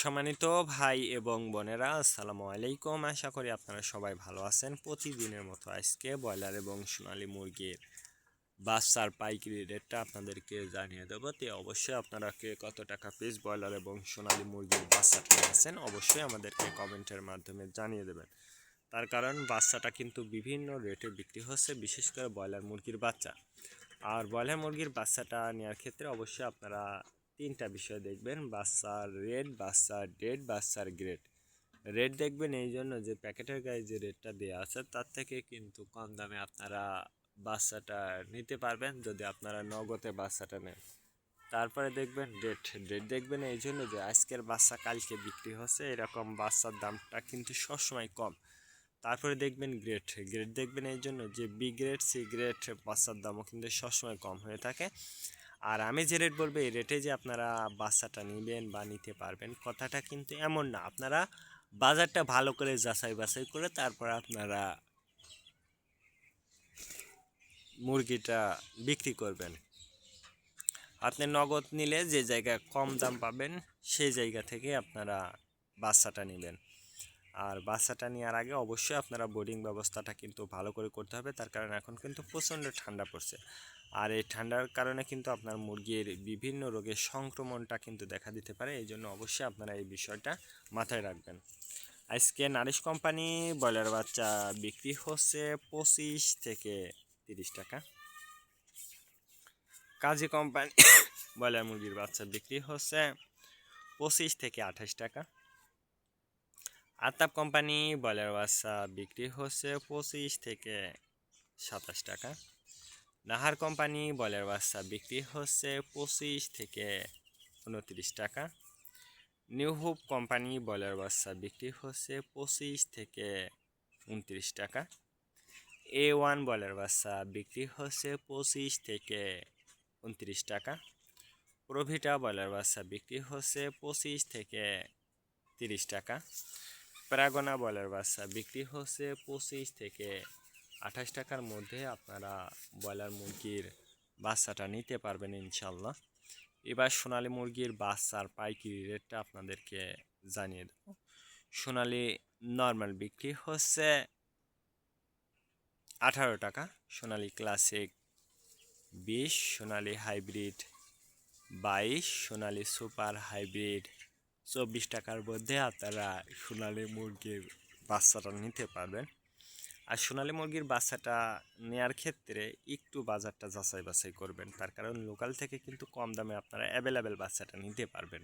সম্মানিত ভাই এবং বোনেরা, আসসালামু আলাইকুম। আশা করি আপনারা সবাই ভালো আছেন। প্রতিদিনের মতো আজকে ব্রয়লার এবং সোনালী মুরগির বাচ্চার পাইকারি রেটটা আপনাদেরকে জানিয়ে দেবো। তো অবশ্যই আপনারা কে কত টাকা পিস ব্রয়লার এবং সোনালী মুরগির বাচ্চাটা নিয়েছেন অবশ্যই আমাদেরকে কমেন্টের মাধ্যমে জানিয়ে দেবেন। তার কারণ বাচ্চাটা কিন্তু বিভিন্ন রেটে বিক্রি হচ্ছে, বিশেষ করে ব্রয়লার মুরগির বাচ্চা। আর ব্রয়লার মুরগির বাচ্চাটা নেওয়ার ক্ষেত্রে অবশ্যই আপনারা তিনটা বিষয় দেখবেন: বাচ্চার রেট, বাচ্চার ডেট, বাচ্চার গ্রেড। রেট দেখবেন এই জন্য যে প্যাকেটের গায়ে যে রেটটা দেওয়া আছে তার থেকে কিন্তু কম দামে আপনারা বাচ্চাটা নিতে পারবেন যদি আপনারা নগদে বাচ্চাটা নেন। তারপরে দেখবেন ডেট। ডেট দেখবেন এই জন্য যে আজকের বাচ্চা কালকে বিক্রি হচ্ছে, এরকম বাচ্চার দামটা কিন্তু সবসময় কম। তারপরে দেখবেন গ্রেড। গ্রেড দেখবেন এই জন্য যে বি গ্রেড, সি গ্রেড বাচ্চার দামও কিন্তু সবসময় কম হয়ে থাকে। আর আমি যে রেট বলবো এই রেটে যে আপনারা বাচ্চাটা নেবেন বা নিতে পারবেন কথাটা কিন্তু এমন না। আপনারা বাজারটা ভালো করে যাচাই বাছাই করে তারপর আপনারা মুরগিটা বিক্রি করবেন। আপনি নগদ নিলে যে জায়গায় কম দাম পাবেন সেই জায়গা থেকে আপনারা বাচ্চাটা নেবেন। আর বাচ্চাটা নেওয়ার আগে অবশ্যই আপনারা বোর্ডিং ব্যবস্থাটা কিন্তু ভালো করে করতে হবে, তার কারণ এখন কিন্তু প্রচণ্ড ঠান্ডা পড়ছে। আর এই ঠান্ডার কারণে কিন্তু আপনার মুরগির বিভিন্ন রোগের সংক্রমণটা কিন্তু দেখা দিতে পারে, এই জন্য অবশ্যই আপনারা এই বিষয়টা মাথায় রাখবেন। আজকে নারিশ কোম্পানি ব্রয়লার বাচ্চা বিক্রি হচ্ছে 25 থেকে 30 টাকা। কাজী কোম্পানি ব্রয়লার মুরগির বাচ্চা বিক্রি হচ্ছে 25 থেকে 28 টাকা। আতাপ কোম্পানি ব্রয়লার বাচ্চা বিক্রি হচ্ছে 25 থেকে 27 টাকা। নাহার কোম্পানি ব্রয়লার বাচ্চা বিক্রি হচ্ছে 25 থেকে 29 টাকা। নিউ হোপ কোম্পানি ব্রয়লার বাচ্চা বিক্রি হচ্ছে 25 থেকে 29 টাকা। A1 ব্রয়লার বাচ্চা বিক্রি হচ্ছে 25 থেকে 29 টাকা। প্রভিটা ব্রয়লার বাচ্চা বিক্রি হচ্ছে 25 থেকে 30 টাকা। প্রাগনা ব্রয়লার বাচ্চা বিক্রি হচ্ছে 25 থেকে 28 টাকার মধ্যে আপনারা ব্রয়লার মুরগির বাচ্চাটা নিতে পারবেন ইনশাল্লাহ। এবার সোনালী মুরগির বাচ্চার পাইকারি রেটটা আপনাদেরকে জানিয়ে দেব। সোনালী নর্মাল বিক্রি হচ্ছে 18 টাকা, সোনালী ক্লাসিক 20, সোনালী হাইব্রিড 22, সোনালী সুপার হাইব্রিড 24 টাকার মধ্যে আপনারা সোনালী মুরগির বাচ্চাটা নিতে পারবেন। আর সোনালী মুরগির বাচ্চাটা নেয়ার ক্ষেত্রে একটু বাজারটা যাচাই বাছাই করবেন, তার কারণ লোকাল থেকে কিন্তু কম দামে আপনারা অ্যাভেলেবেল বাচ্চাটা নিতে পারবেন।